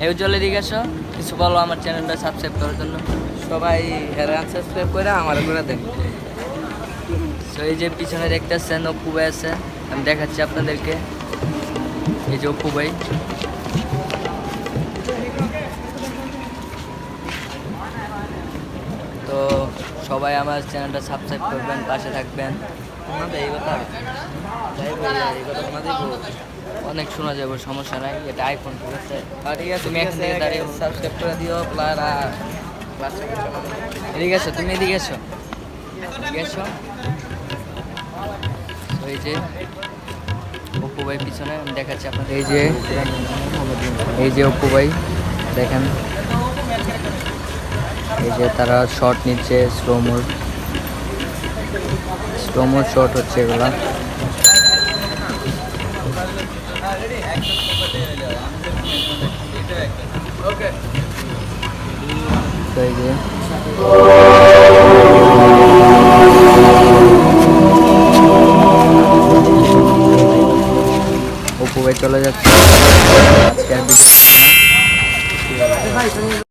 এই উজ্জ্বলের দিকে আসো, কিছু বলো আমার চ্যানেলটা সাবস্ক্রাইব করার জন্য। সবাই সাবস্ক্রাইব করে আমার করে দেন। তো এই যে পিছনে দেখতেছেন অপু ভাই আছে, আমি দেখাচ্ছি আপনাদেরকে। এই যে অপু ভাই, তো সবাই আমার চ্যানেলটা সাবস্ক্রাইব করবেন, পাশে থাকবেন। এই কথা অনেক শোনা যাবে, সমস্যা নাই, এটা আইফোন, ঠিক আছে? ঠিক আছে, তুমি এখান থেকে দাঁড়িয়ে সাবস্ক্রাইব করে দিও প্লাস এদিকে এসো, তুমি এদিকে এসো, এদিকে এসো। তো এই যে অপু ভাই পিছনে, আমি দেখাচ্ছি আপনাদের। এই যে অপু ভাই দেখেন, এই যে তারা শর্ট নিচ্ছে, স্লোমোর শর্ট হচ্ছে এগুলা। তো এই যে অপু ভাই চলে যাচ্ছে, আজকে আর